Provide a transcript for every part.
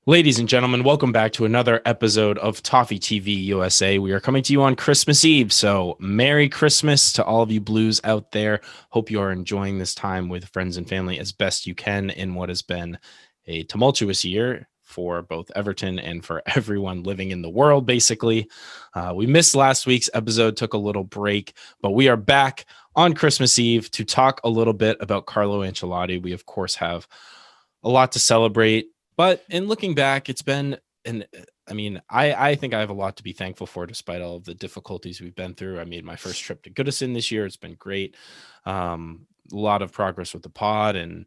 Ladies and gentlemen, welcome back to another episode of Toffee TV USA. We are coming to you on Christmas Eve, so Merry Christmas to all of you Blues out there. Hope you are enjoying this time with friends and family as best you can in what has been a tumultuous year for both Everton and for everyone living in the world, basically. We missed last week's episode, took a little break, but we are back on Christmas Eve to talk a little bit about Carlo Ancelotti. We, of course, have a lot to celebrate. But in looking back, it's been, I think I have a lot to be thankful for despite all of the difficulties we've been through. I made my first trip to Goodison this year. It's been great. A lot of progress with the pod and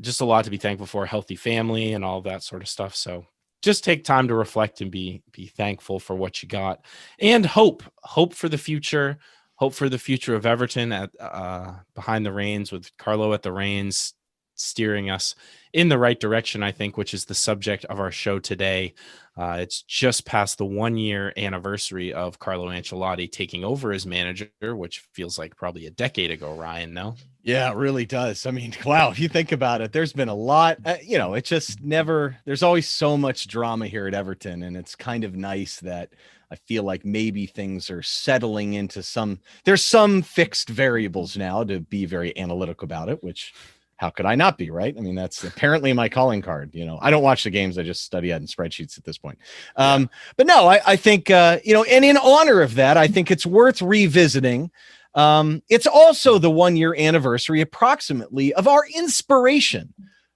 just a lot to be thankful for, healthy family and all that sort of stuff. So just take time to reflect and be thankful for what you got and hope for the future, hope for the future of Everton at behind the reins with Carlo at the reins, steering us in the right direction, I think, which is the subject of our show today. It's just past the 1-year anniversary of Carlo Ancelotti taking over as manager, which feels like probably a decade ago, Ryan, no? Yeah, it really does. I mean, wow, if you think about it, there's been a lot, it just never, there's always so much drama here at Everton. And it's kind of nice that I feel like maybe things are settling into there's some fixed variables now, to be very analytical about it, which how could I not be, right? I mean, that's apparently my calling card. I don't watch the games. I just study it in spreadsheets at this point. But no, I think, and in honor of that, I think it's worth revisiting. It's also the 1-year anniversary approximately of our inspiration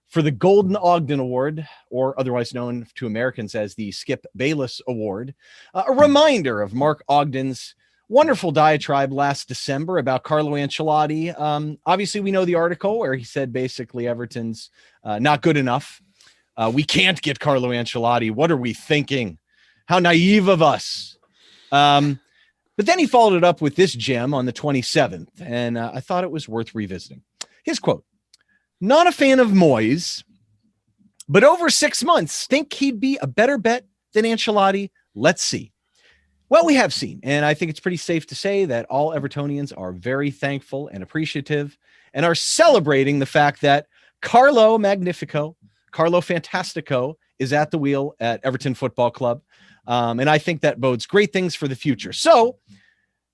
for the Golden Ogden Award, or otherwise known to Americans as the Skip Bayless Award, a reminder of Mark Ogden's wonderful diatribe last December about Carlo Ancelotti. Obviously, we know the article where he said basically Everton's not good enough. We can't get Carlo Ancelotti. What are we thinking? How naive of us. But then he followed it up with this gem on the 27th, and I thought it was worth revisiting. His quote: "Not a fan of Moyes, but over 6 months, think he'd be a better bet than Ancelotti. Let's see." Well, we have seen, and I think it's pretty safe to say that all Evertonians are very thankful and appreciative and are celebrating the fact that Carlo Magnifico, Carlo Fantastico is at the wheel at Everton Football Club. And I think that bodes great things for the future. So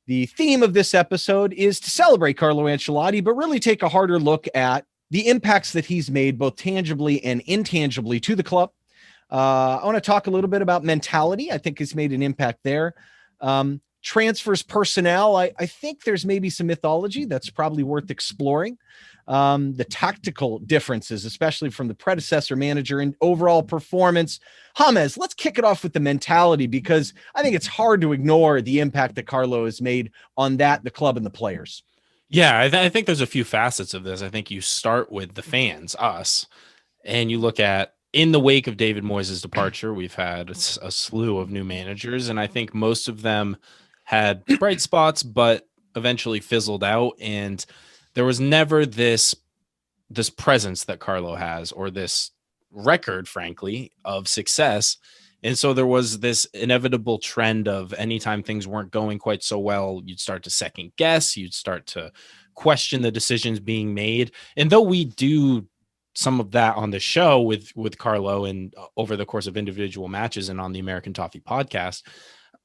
the theme of this episode is to celebrate Carlo Ancelotti, but really take a harder look at the impacts that he's made both tangibly and intangibly to the club. I want to talk a little bit about mentality. I think he's made an impact there. Transfers, personnel. I think there's maybe some mythology that's probably worth exploring. The tactical differences, especially from the predecessor manager, and overall performance. James, let's kick it off with the mentality, because I think it's hard to ignore the impact that Carlo has made on the club and the players. Yeah, I think there's a few facets of this. I think you start with the fans, us, and you look at, in the wake of David Moyes' departure, we've had a slew of new managers, and I think most of them had bright spots, but eventually fizzled out. And there was never this presence that Carlo has, or this record, frankly, of success. And so there was this inevitable trend of anytime things weren't going quite so well, you'd start to second guess, you'd start to question the decisions being made. And though we do some of that on the show with Carlo and over the course of individual matches and on the American Toffee podcast,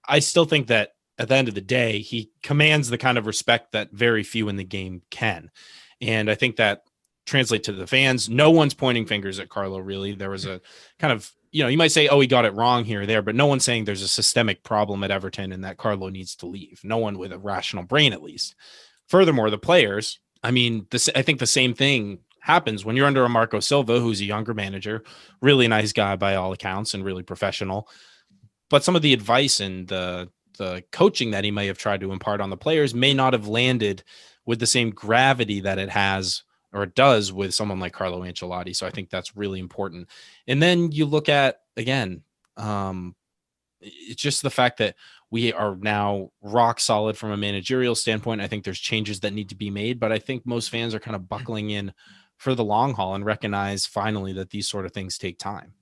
I still think that at the end of the day, he commands the kind of respect that very few in the game can. And I think that translates to the fans. No one's pointing fingers at Carlo, really. There was a kind of, you might say, oh, he got it wrong here or there, but no one's saying there's a systemic problem at Everton and that Carlo needs to leave. No one with a rational brain, at least. Furthermore, the players, I think the same thing happens when you're under a Marco Silva, who's a younger manager, really nice guy by all accounts and really professional. But some of the advice and the coaching that he may have tried to impart on the players may not have landed with the same gravity that it has, or it does, with someone like Carlo Ancelotti. So I think that's really important. And then you look at, again, it's just the fact that we are now rock solid from a managerial standpoint. I think there's changes that need to be made, but I think most fans are kind of buckling in for the long haul and recognize finally that these sort of things take time.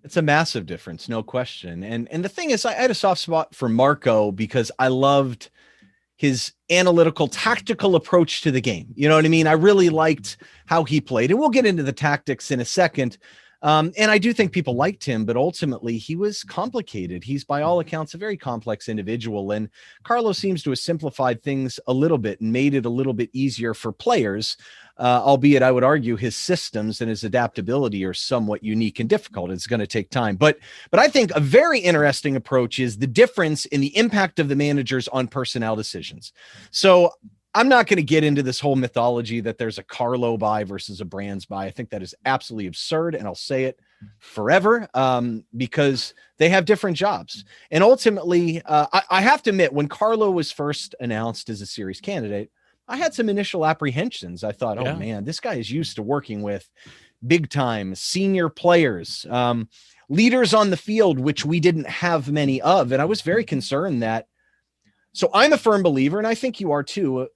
It's a massive difference, no question. And the thing is, I had a soft spot for Marco because I loved his analytical, tactical approach to the game. You know what I mean? I really liked how he played, and we'll get into the tactics in a second. And I do think people liked him, but ultimately he was complicated. He's by all accounts a very complex individual. And Carlo seems to have simplified things a little bit and made it a little bit easier for players, albeit I would argue his systems and his adaptability are somewhat unique and difficult. It's going to take time. But I think a very interesting approach is the difference in the impact of the managers on personnel decisions. So I'm not going to get into this whole mythology that there's a Carlo buy versus a Brands buy. I think that is absolutely absurd, and I'll say it forever, because they have different jobs. And ultimately, I have to admit, when Carlo was first announced as a series candidate, I had some initial apprehensions. I thought, oh man, this guy is used to working with big time senior players, leaders on the field, which we didn't have many of. And I was very concerned that, so I'm a firm believer, and I think you are too,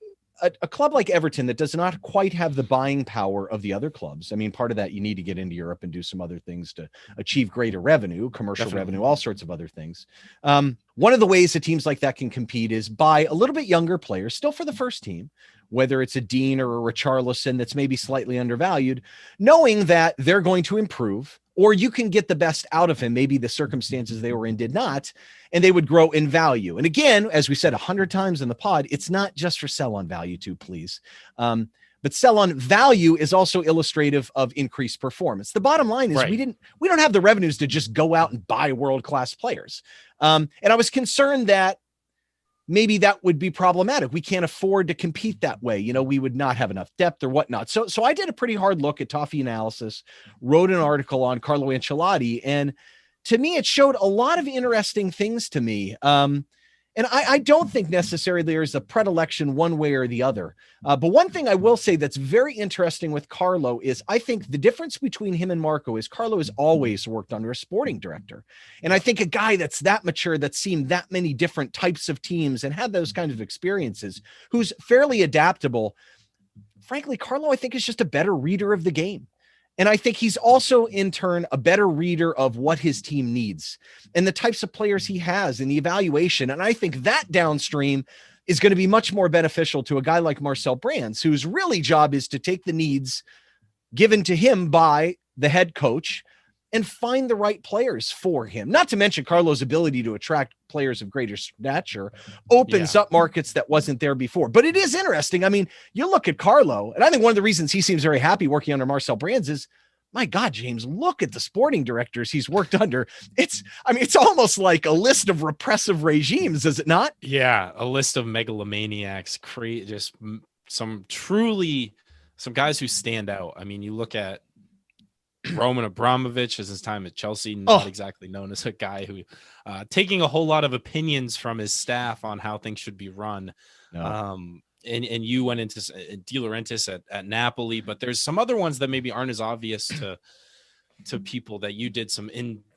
a club like Everton that does not quite have the buying power of the other clubs. I mean, part of that, you need to get into Europe and do some other things to achieve greater revenue, commercial revenue, all sorts of other things. One of the ways that teams like that can compete is by a little bit younger players, still for the first team, whether it's a Dean or a Richarlison that's maybe slightly undervalued, knowing that they're going to improve, or you can get the best out of him. Maybe the circumstances they were in did not, and they would grow in value. And again, as we said 100 times in the pod, it's not just for sell on value too, please. But sell on value is also illustrative of increased performance. The bottom line is we don't have the revenues to just go out and buy world-class players. And I was concerned that maybe that would be problematic. We can't afford to compete that way. You know, we would not have enough depth or whatnot. So I did a pretty hard look at Toffee analysis, wrote an article on Carlo Ancelotti, and to me, it showed a lot of interesting things to me. And I don't think necessarily there's a predilection one way or the other. But one thing I will say that's very interesting with Carlo is I think the difference between him and Marco is Carlo has always worked under a sporting director. And I think a guy that's that mature, that's seen that many different types of teams and had those kinds of experiences, who's fairly adaptable. Frankly, Carlo, I think, is just a better reader of the game. And I think he's also, in turn, a better reader of what his team needs and the types of players he has and the evaluation. And I think that downstream is going to be much more beneficial to a guy like Marcel Brands, whose really job is to take the needs given to him by the head coach and find the right players for him. Not to mention Carlo's ability to attract players of greater stature opens up markets that wasn't there before. But it is interesting. I mean, you look at Carlo, and I think one of the reasons he seems very happy working under Marcel Brands is, my God, James, look at the sporting directors he's worked under. It's almost like a list of repressive regimes, is it not? Yeah, a list of megalomaniacs, just some guys who stand out. I mean, you look at Roman Abramovich as his time at Chelsea, not exactly known as a guy who taking a whole lot of opinions from his staff on how things should be run. And you went into De Laurentiis at Napoli, but there's some other ones that maybe aren't as obvious to people that you did some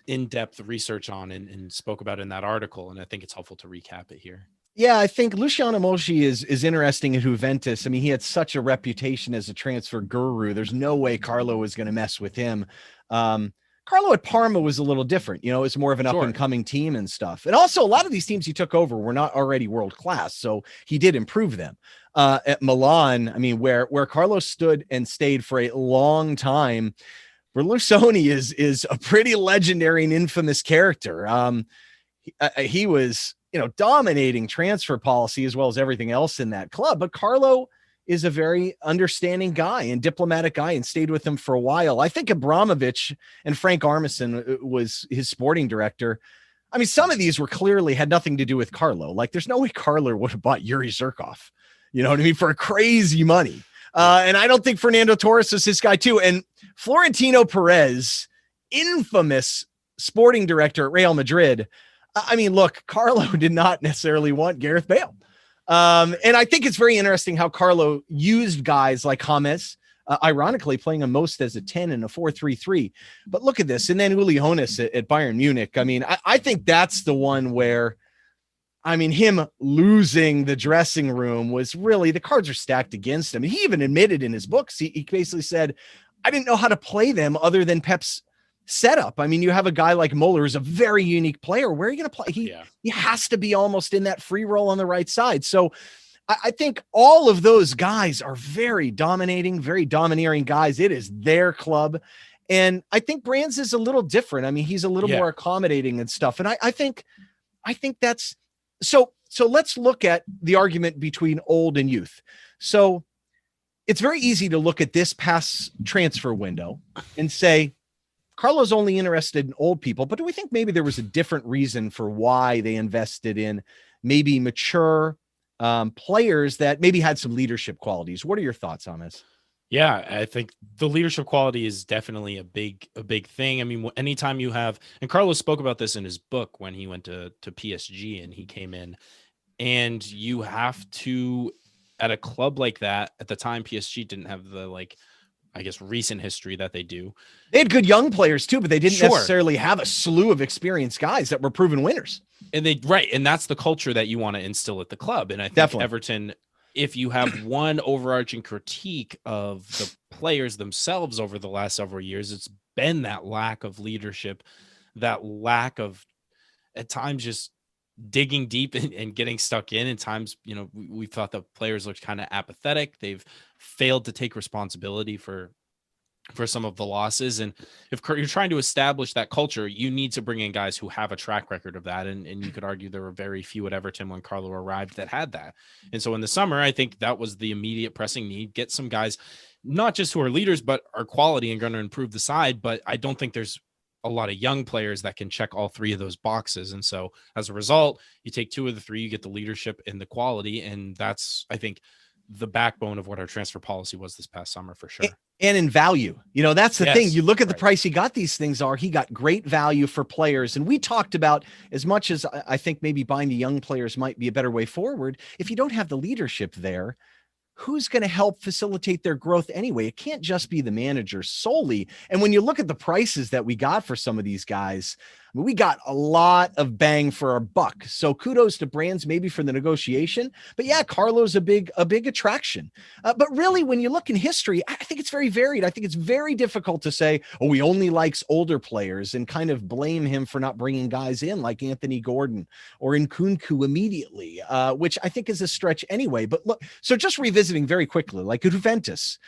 in-depth research on and spoke about in that article. And I think it's helpful to recap it here. Yeah, I think Luciano Moschi is interesting at Juventus. I mean, he had such a reputation as a transfer guru. There's no way Carlo was going to mess with him. Carlo at Parma was a little different. You know, it's more of an up-and-coming team and stuff. And also, a lot of these teams he took over were not already world-class, so he did improve them. At Milan, I mean, where Carlo stood and stayed for a long time, Berlusconi is a pretty legendary and infamous character. He was, dominating transfer policy as well as everything else in that club. But Carlo is a very understanding guy and diplomatic guy and stayed with him for a while. I think Abramovich and Frank Armisen was his sporting director. I mean, some of these had nothing to do with Carlo. Like, there's no way Carlo would have bought Yuri Zirkov, you know what I mean, for crazy money. And I don't think Fernando Torres is this guy too. And Florentino Perez, infamous sporting director at Real Madrid. I mean, look, Carlo did not necessarily want Gareth Bale. And I think it's very interesting how Carlo used guys like James, ironically playing him most as a 10 in a 4-3-3. But look at this. And then Uli Hoeneß at Bayern Munich. I mean, I think that's the one where, I mean, him losing the dressing room was really, the cards are stacked against him. He even admitted in his books, he basically said, I didn't know how to play them other than Pep's setup. I mean, you have a guy like Muller who's a very unique player. Where are you going to play? He has to be almost in that free role on the right side. So I think all of those guys are very dominating, very domineering guys. It is their club. And I think Brands is a little different. I mean, he's a little more accommodating and stuff. And I think that's so let's look at the argument between old and youth. So it's very easy to look at this past transfer window and say, Carlo's only interested in old people, but do we think maybe there was a different reason for why they invested in maybe mature players that maybe had some leadership qualities? What are your thoughts on this? Yeah, I think the leadership quality is definitely a big thing. I mean, anytime you have, and Carlos spoke about this in his book when he went to PSG and he came in, and you have to, at a club like that, at the time PSG didn't have the, like, I guess, recent history that they do. They had good young players too, but they didn't necessarily have a slew of experienced guys that were proven winners. And and that's the culture that you want to instill at the club. And I think definitely Everton, if you have one overarching critique of the players themselves over the last several years, it's been that lack of leadership, that lack of, at times, just digging deep and getting stuck in. At times, we thought the players looked kind of apathetic. They've failed to take responsibility for some of the losses. And if you're trying to establish that culture, you need to bring in guys who have a track record of that. And you could argue there were very few at Everton when Carlo arrived that had that. And so in the summer, I think that was the immediate pressing need. Get some guys, not just who are leaders, but are quality and going to improve the side. But I don't think there's a lot of young players that can check all three of those boxes. And so as a result, you take two of the three, you get the leadership and the quality. And that's, I think, the backbone of what our transfer policy was this past summer, for sure. And in value, that's the thing. You look at the price he got these things are, he got great value for players. And we talked about, as much as I think maybe buying the young players might be a better way forward, if you don't have the leadership there, who's going to help facilitate their growth anyway? It can't just be the manager solely. And when you look at the prices that we got for some of these guys, I mean, we got a lot of bang for our buck. So kudos to Brands maybe for the negotiation, but yeah, Carlo's a big attraction. But really, when you look in history, I think it's very varied. I think it's very difficult to say, oh, he only likes older players and kind of blame him for not bringing guys in like Anthony Gordon or Nkunku immediately, which I think is a stretch anyway. But look, so just revisiting very quickly, like Juventus,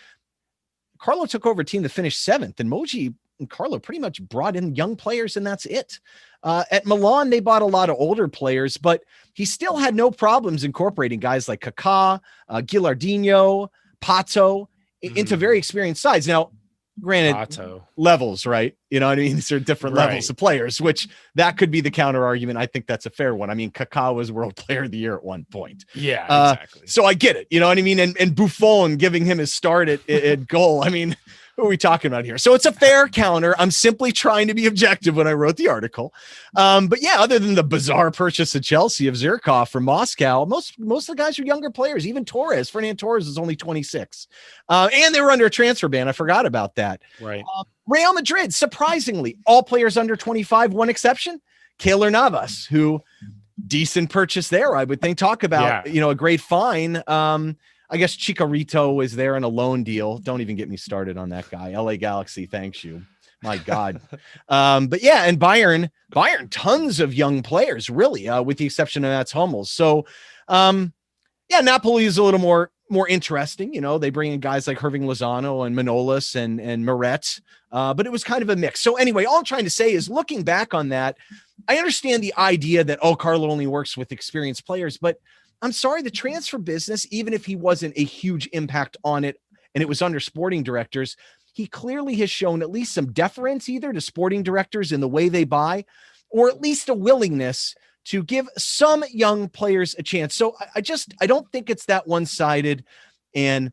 Carlo took over a team to finish 7th, and Moji and Carlo pretty much brought in young players, and that's it. At Milan, they bought a lot of older players, but he still had no problems incorporating guys like Kaká, Gilardino, Pato into very experienced sides. Now, granted, levels, right? You know what I mean? These are different levels of players, which that could be the counter argument. I think that's a fair one. I mean, Kaká was World Player of the Year at one point. Yeah, exactly. So I get it. You know what I mean? And Buffon giving him his start at goal. I mean, who are we talking about here? So it's a fair counter. I'm simply trying to be objective when I wrote the article. But yeah, other than the bizarre purchase of Chelsea of Zirkov from Moscow, most of the guys are younger players. Even Fernand Torres is only 26. And they were under a transfer ban. I forgot about that. Right. Real Madrid, surprisingly, all players under 25, one exception, Keylor Navas, who decent purchase there, I would think. Talk about, a great fine. I guess Chicharito was there in a loan deal. Don't even get me started on that guy. LA Galaxy, thanks you. My God. But yeah, and Bayern, tons of young players, really, with the exception of Mats Hummels. So, Napoli is a little more interesting. They bring in guys like Irving Lozano and Manolas and Meret, but it was kind of a mix. So anyway, all I'm trying to say is, looking back on that, I understand the idea that, Carlo only works with experienced players, but I'm sorry, the transfer business, even if he wasn't a huge impact on it and it was under sporting directors, he clearly has shown at least some deference either to sporting directors in the way they buy, or at least a willingness to give some young players a chance. So I don't think it's that one-sided. And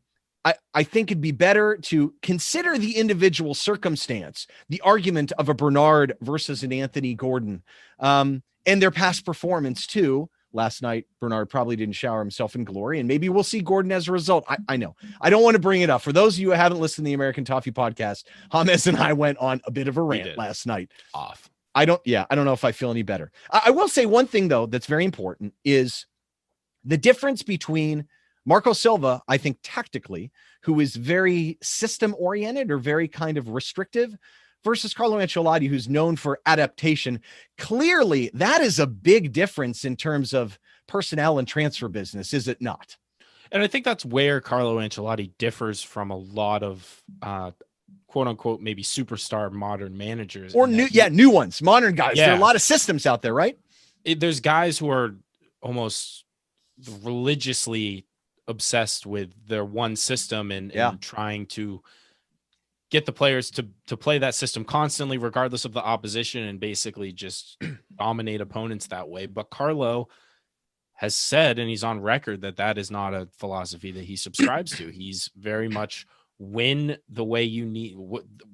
I think it'd be better to consider the individual circumstance, the argument of a Bernard versus an Anthony Gordon, and their past performance too. Last night, Bernard probably didn't shower himself in glory, and maybe we'll see Gordon as a result. I know. I don't want to bring it up. For those of you who haven't listened to the American Toffee podcast, James and I went on a bit of a rant last night. I don't know if I feel any better. I will say one thing, though, that's very important is the difference between Marco Silva, I think tactically, who is very system-oriented or very kind of restrictive, versus Carlo Ancelotti, who's known for adaptation. Clearly, that is a big difference in terms of personnel and transfer business, is it not? And I think that's where Carlo Ancelotti differs from a lot of quote unquote maybe superstar modern managers, or and new, that he, new ones, modern guys. There are a yeah, lot of systems out there, right? there's guys who are almost religiously obsessed with their one system Yeah. and trying to get the players to play that system constantly, regardless of the opposition, and basically just dominate opponents that way. But Carlo has said, and he's on record, that that is not a philosophy that he subscribes to. He's very much win the way you need,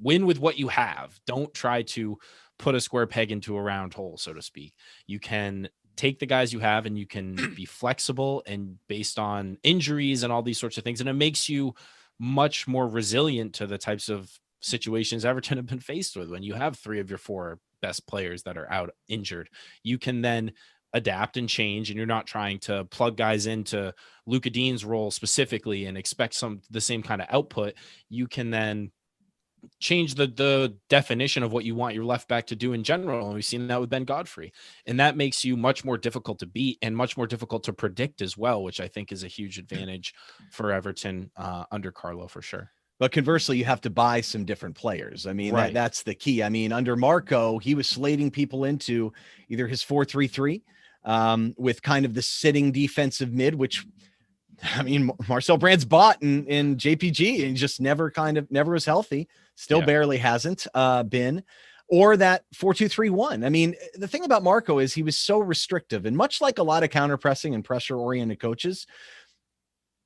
win with what you have. Don't try to put a square peg into a round hole, so to speak. You can take the guys you have and you can be flexible and based on injuries and all these sorts of things. And it makes you much more resilient to the types of situations Everton have been faced with. When you have 3 of your 4 best players that are out injured, you can then adapt and change, and you're not trying to plug guys into Luka Dean's role specifically and expect the same kind of output. You can then change the definition of what you want your left back to do in general. And we've seen that with Ben Godfrey. And that makes you much more difficult to beat and much more difficult to predict as well, which I think is a huge advantage for Everton under Carlo for sure. But conversely, you have to buy some different players. I mean, Right. that's the key. I mean, under Marco, he was slating people into either his 4-3-3 with kind of the sitting defensive mid, which, I mean, Marcel Brandt's bought in JPG and just never was healthy. Still barely hasn't been. Or that 4-2-3-1. I mean, the thing about Marco is he was so restrictive, and much like a lot of counter pressing and pressure oriented coaches.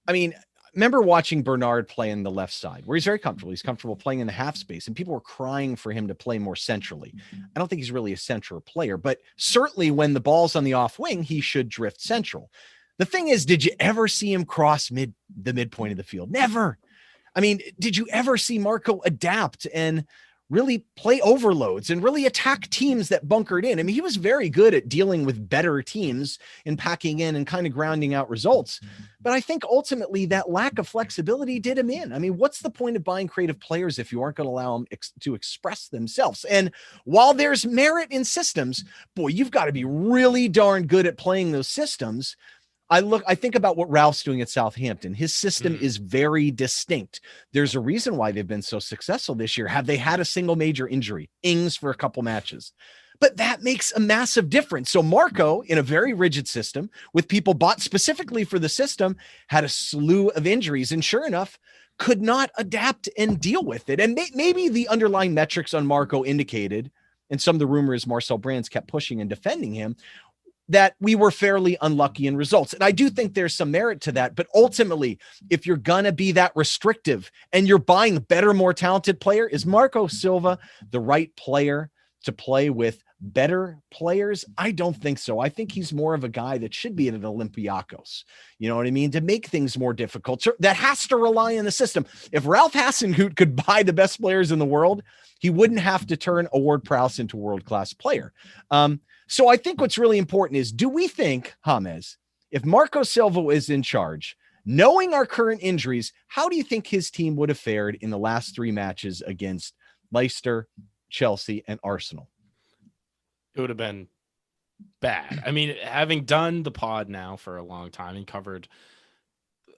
I mean, remember watching Bernard play in the left side where he's very comfortable. He's comfortable playing in the half space, and people were crying for him to play more centrally. I don't think he's really a central player, but certainly when the ball's on the off wing, he should drift central. The thing is, did you ever see him cross the midpoint of the field? Never. I mean, did you ever see Marco adapt and really play overloads and really attack teams that bunkered in? I mean, he was very good at dealing with better teams and packing in and kind of grounding out results. But I think ultimately that lack of flexibility did him in. I mean, what's the point of buying creative players if you aren't going to allow them to express themselves? And while there's merit in systems, boy, you've got to be really darn good at playing those systems. I think about what Ralph's doing at Southampton. His system is very distinct. There's a reason why they've been so successful this year. Have they had a single major injury? Ings for a couple matches. But that makes a massive difference. So Marco, in a very rigid system with people bought specifically for the system, had a slew of injuries, and sure enough, could not adapt and deal with it. And maybe the underlying metrics on Marco indicated, and some of the rumors Marcel Brands kept pushing and defending him, that we were fairly unlucky in results. And I do think there's some merit to that. But ultimately, if you're going to be that restrictive and you're buying better, more talented player, is Marco Silva the right player to play with better players? I don't think so. I think he's more of a guy that should be in an Olympiacos. You know what I mean? To make things more difficult. So that has to rely on the system. If Ralph Hasenhüttl could buy the best players in the world, he wouldn't have to turn a Ward-Prowse into a world-class player. So I think what's really important is, do we think, James, if Marco Silva is in charge, knowing our current injuries, how do you think his team would have fared in the last 3 matches against Leicester, Chelsea, and Arsenal? It would have been bad. I mean, having done the pod now for a long time and covered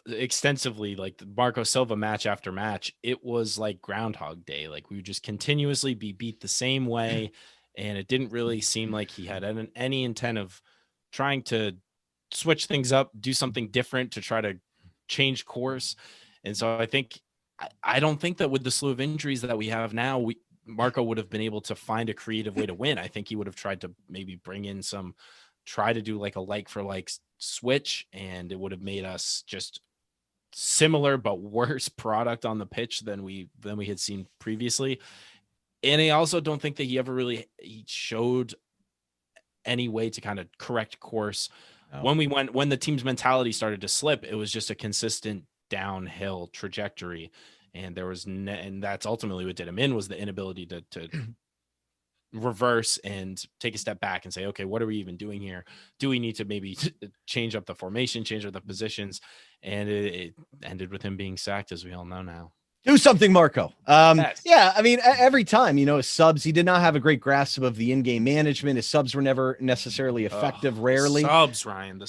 extensively like the Marco Silva match after match, it was like Groundhog Day. Like we would just continuously be beat the same way. And it didn't really seem like he had any intent of trying to switch things up, do something different to try to change course. And so I don't think that with the slew of injuries that we have now, Marco would have been able to find a creative way to win. I think he would have tried to maybe try to do like a like for like switch, and it would have made us just similar but worse product on the pitch than we had seen previously. And I also don't think that he showed any way to kind of correct course. When the team's mentality started to slip, it was just a consistent downhill trajectory. And and that's ultimately what did him in, was the inability to reverse and take a step back and say, okay, what are we even doing here? Do we need to maybe change up the formation, change up the positions? And it ended with him being sacked, as we all know now. Do something, Marco. Yes. Yeah, I mean, every time, his subs, he did not have a great grasp of the in-game management. His subs were never necessarily effective, The rarely. subs, Ryan. The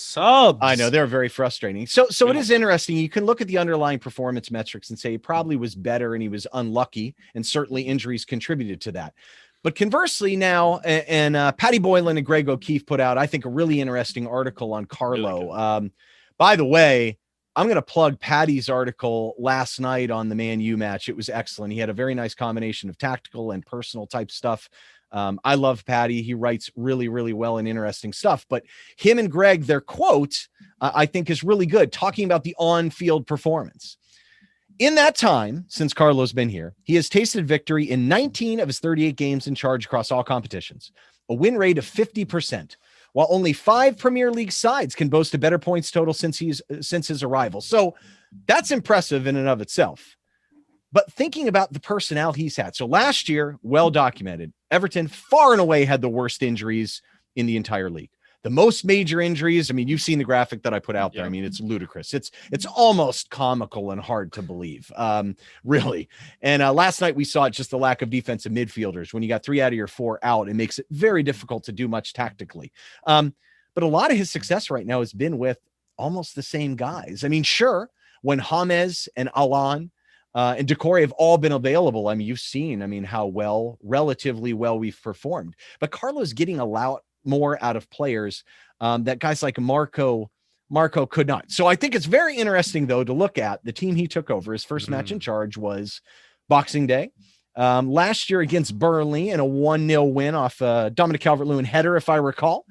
I know subs. they're very frustrating. So it is interesting. You can look at the underlying performance metrics and say he probably was better and he was unlucky, and certainly injuries contributed to that. But conversely, now, and Patty Boylan and Greg O'Keefe put out, I think, a really interesting article on Carlo. Really By the way, I'm going to plug Patty's article last night on the Man U match. It was excellent. He had a very nice combination of tactical and personal type stuff. I love Patty. He writes really, really well and interesting stuff. But him and Greg, their quote, I think is really good, talking about the on-field performance. In that time, since Carlo's been here, he has tasted victory in 19 of his 38 games in charge across all competitions, a win rate of 50%, while only 5 Premier League sides can boast a better points total since his arrival. So that's impressive in and of itself. But thinking about the personnel he's had. So last year, well documented, Everton far and away had the worst injuries in the entire league. The most major injuries. I mean, you've seen the graphic that I put out there. I mean, it's ludicrous. It's almost comical and hard to believe, really. And last night we saw just the lack of defensive midfielders. When you got 3 out of your 4 out, it makes it very difficult to do much tactically. But a lot of his success right now has been with almost the same guys. I mean, sure, when James and Alan and Decore have all been available, I mean, you've seen, how relatively well we've performed. But Carlo's getting a lot more out of players that guys like Marco could not. So I think it's very interesting, though, to look at the team he took over. His first match in charge was Boxing Day. Last year against Burnley in a 1-0 win off Dominic Calvert-Lewin header, if I recall.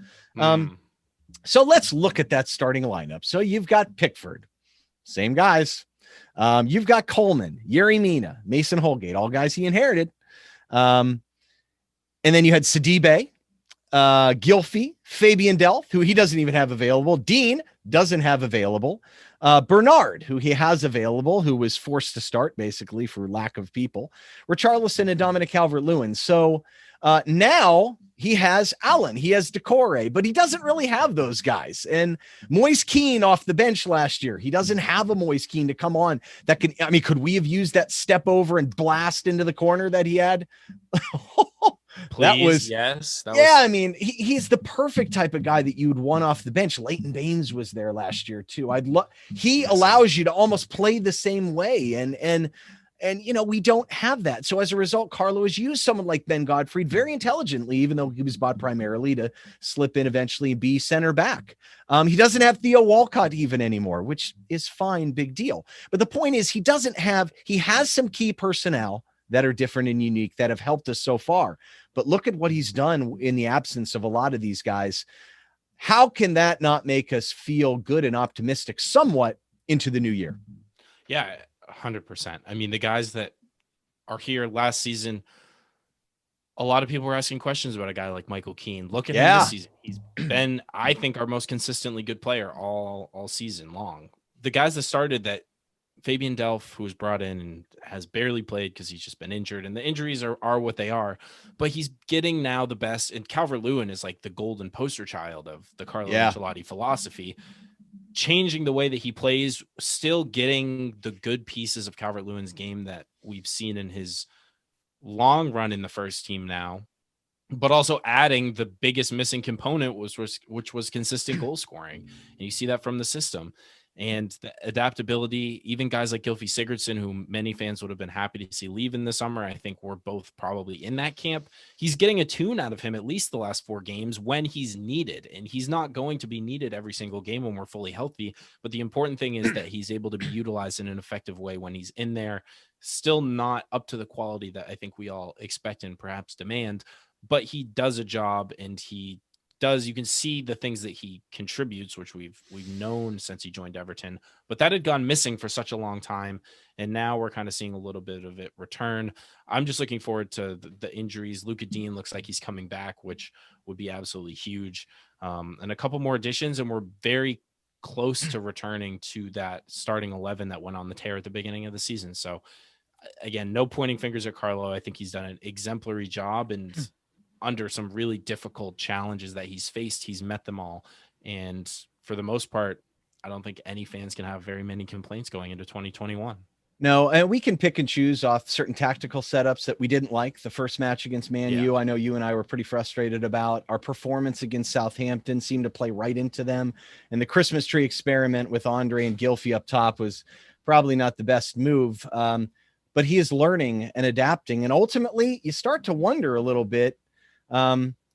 So let's look at that starting lineup. So you've got Pickford, same guys. You've got Coleman, Yerry Mina, Mason Holgate, all guys he inherited. And then you had Sidibe, Gylfi, Fabian Delph, who he doesn't even have available. Dean doesn't have available. Bernard, who he has available, who was forced to start basically for lack of people. Richarlison and Dominic Calvert-Lewin. So now he has Allen, he has Decore, but he doesn't really have those guys. And Moise Keane off the bench last year, he doesn't have a Moise Keane to come on that could, could we have used that step over and blast into the corner that he had? Please, yes. Was... He's the perfect type of guy that you would want off the bench. Leighton Baines was there last year too. He allows you to almost play the same way. And we don't have that. So as a result, Carlo has used someone like Ben Godfrey very intelligently, even though he was bought primarily to slip in eventually and be center back. He doesn't have Theo Walcott even anymore, which is fine, big deal. But the point is he has some key personnel that are different and unique that have helped us so far. But look at what he's done in the absence of a lot of these guys. How can that not make us feel good and optimistic somewhat into the new year? Yeah, 100%. I mean, the guys that are here last season, a lot of people were asking questions about a guy like Michael Keane. Look at him this season. He's been, I think, our most consistently good player all season long. The guys that started that, Fabian Delph, who was brought in and has barely played because he's just been injured, and the injuries are what they are, but he's getting now the best. And Calvert-Lewin is like the golden poster child of the Carlo Ancelotti philosophy, changing the way that he plays, still getting the good pieces of Calvert-Lewin's game that we've seen in his long run in the first team now, but also adding the biggest missing component which was consistent goal scoring. And you see that from the system. And the adaptability, even guys like Gylfi Sigurdsson, who many fans would have been happy to see leave in the summer, I think we're both probably in that camp. He's getting a tune out of him at least the last 4 games when he's needed. And he's not going to be needed every single game when we're fully healthy. But the important thing is that he's able to be utilized in an effective way when he's in there. Still not up to the quality that I think we all expect and perhaps demand, but he does a job, and you can see the things that he contributes, which we've known since he joined Everton, but that had gone missing for such a long time. And now we're kind of seeing a little bit of it return. I'm just looking forward to the injuries. Luka Dean looks like he's coming back, which would be absolutely huge. And a couple more additions, and we're very close to returning to that starting 11 that went on the tear at the beginning of the season. So again, no pointing fingers at Carlo. I think he's done an exemplary job, and under some really difficult challenges that he's faced, he's met them all. And for the most part, I don't think any fans can have very many complaints going into 2021. No, and we can pick and choose off certain tactical setups that we didn't like. The first match against Man Yeah. U, I know you and I were pretty frustrated about. Our performance against Southampton seemed to play right into them. And the Christmas tree experiment with Andre and Gylfi up top was probably not the best move. But he is learning and adapting. And ultimately, you start to wonder a little bit,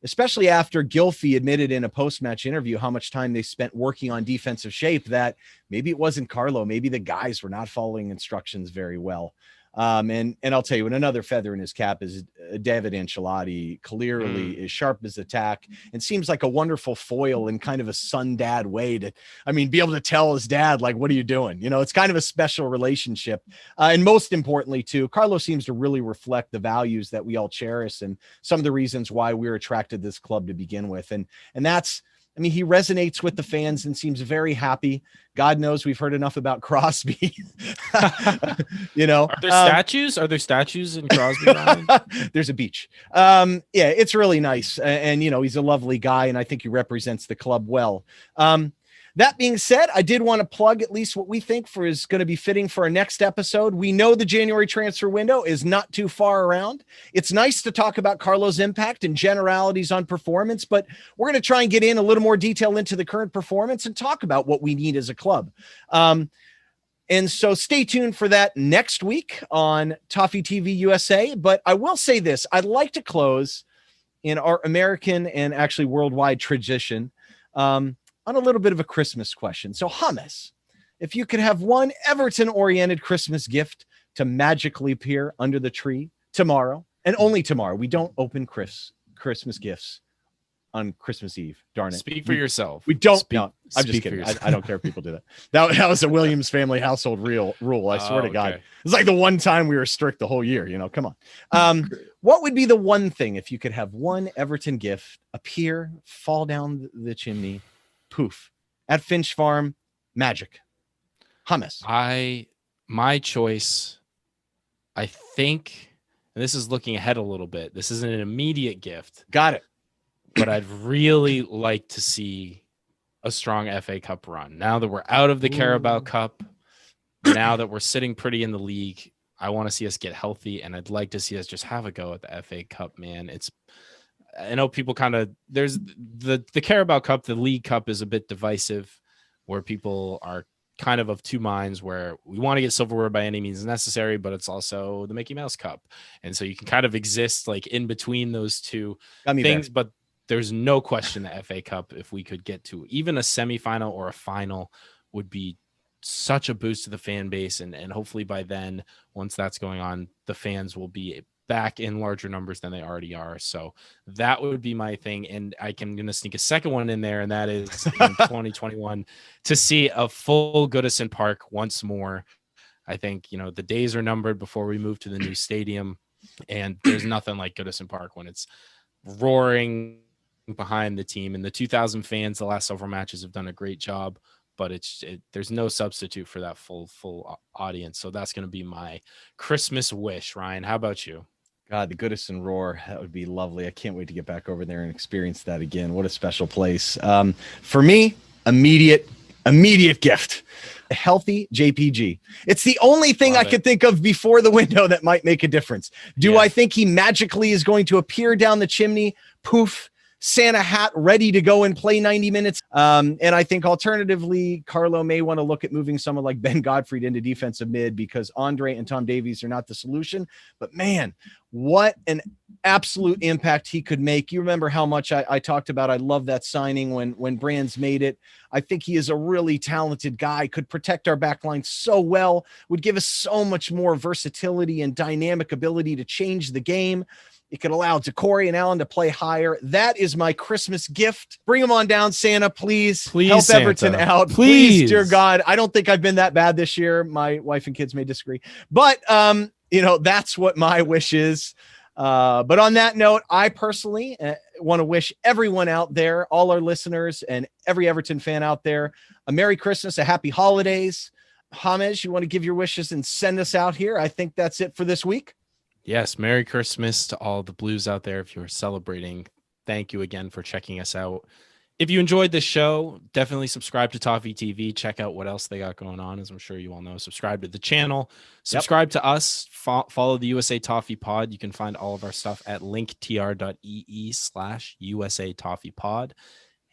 especially after Gylfi admitted in a post-match interview how much time they spent working on defensive shape, that maybe it wasn't Carlo. Maybe the guys were not following instructions very well. And I'll tell you, and another feather in his cap is David Ancelotti. Clearly is sharp as attack and seems like a wonderful foil in kind of a son dad way to, be able to tell his dad, like, what are you doing? It's kind of a special relationship. And most importantly too, Carlo seems to really reflect the values that we all cherish and some of the reasons why we're attracted to this club to begin with. And that's, he resonates with the fans and seems very happy. God knows we've heard enough about Crosby. Are there statues? Are there statues in Crosby? There's a beach. Yeah, it's really nice. And, he's a lovely guy, and I think he represents the club well. That being said, I did want to plug at least what we think is going to be fitting for our next episode. We know the January transfer window is not too far around. It's nice to talk about Carlo's impact and generalities on performance, but we're going to try and get in a little more detail into the current performance and talk about what we need as a club. And so stay tuned for that next week on Toffee TV USA. But I will say this, I'd like to close in our American and actually worldwide tradition, on a little bit of a Christmas question. So, Hummus, if you could have one Everton-oriented Christmas gift to magically appear under the tree tomorrow, and only tomorrow, we don't open Christmas gifts on Christmas Eve. Darn it. Speak for yourself. We don't. No, I'm just kidding. I don't care if people do that. That was a Williams family household rule. I swear to God. It's like the one time we were strict the whole year. Come on. What would be the one thing if you could have one Everton gift appear, fall down the chimney, poof, at Finch Farm, magic? Hummus. My choice, I think, and this is looking ahead a little bit, this isn't an immediate gift. Got it. But I'd really like to see a strong FA Cup run. Now that we're out of the Carabao Cup, now that we're sitting pretty in the league, I want to see us get healthy, and I'd like to see us just have a go at the FA Cup, man. I know people there's the Carabao Cup, the League Cup is a bit divisive, where people are kind of two minds, where we want to get silverware by any means necessary, but it's also the Mickey Mouse Cup. And so you can kind of exist like in between those two things, but there's no question the FA Cup, if we could get to even a semifinal or a final, would be such a boost to the fan base. And hopefully by then, once that's going on, the fans will be back in larger numbers than they already are. So that would be my thing. And I'm going to sneak a second one in there, and that is in 2021 to see a full Goodison Park once more. I think, the days are numbered before we move to the new stadium, and there's nothing like Goodison Park when it's roaring behind the team. And the 2,000 fans the last several matches have done a great job, but there's no substitute for that full audience. So that's going to be my Christmas wish. Ryan, how about you? God, the Goodison Roar, that would be lovely. I can't wait to get back over there and experience that again. What a special place. For me, immediate gift, a healthy JPG. It's the only thing I could think of before the window that might make a difference. Do I think he magically is going to appear down the chimney? Poof. Santa hat ready to go and play 90 minutes. And I think alternatively, Carlo may want to look at moving someone like Ben Godfrey into defensive mid, because Andre and Tom Davies are not the solution. But man, what an absolute impact he could make. You remember how much I talked about. I love that signing when Brands made it. I think he is a really talented guy, could protect our back line so well, would give us so much more versatility and dynamic ability to change the game. It could allow Decore and Allen to play higher. That is my Christmas gift. Bring them on down, Santa, please. Help Santa. Everton out. Please, dear God. I don't think I've been that bad this year. My wife and kids may disagree. But, that's what my wish is. But on that note, I personally want to wish everyone out there, all our listeners and every Everton fan out there, a Merry Christmas, a Happy Holidays. James, you want to give your wishes and send us out here? I think that's it for this week. Yes, Merry Christmas to all the Blues out there. If you're celebrating, thank you again for checking us out. if you enjoyed this show, definitely subscribe to Toffee TV. Check out what else they got going on. As I'm sure you all know, subscribe to the channel, subscribe to us, follow the USA Toffee Pod. You can find all of our stuff at linktr.ee/USA Toffee Pod.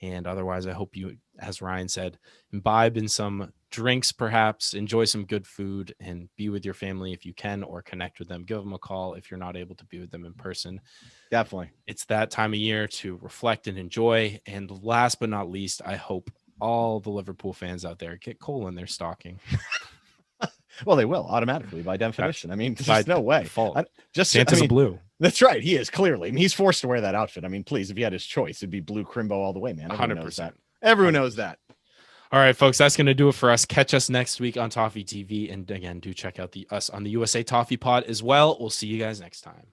And otherwise, I hope you, as Ryan said, imbibe in some drinks, perhaps enjoy some good food, and be with your family if you can, or connect with them. Give them a call if you're not able to be with them in person. Definitely. It's that time of year to reflect and enjoy. And last but not least, I hope all the Liverpool fans out there get coal in their stocking. Well, they will automatically by definition. I mean, there's no way. Santa's blue. That's right. He is clearly. I mean, he's forced to wear that outfit. I mean, please, if he had his choice, it'd be blue crimbo all the way, man. Everyone 100%. knows that. Everyone knows that. All right, folks, that's going to do it for us. Catch us next week on Toffee TV. And again, do check out us on the USA Toffee Pod as well. We'll see you guys next time.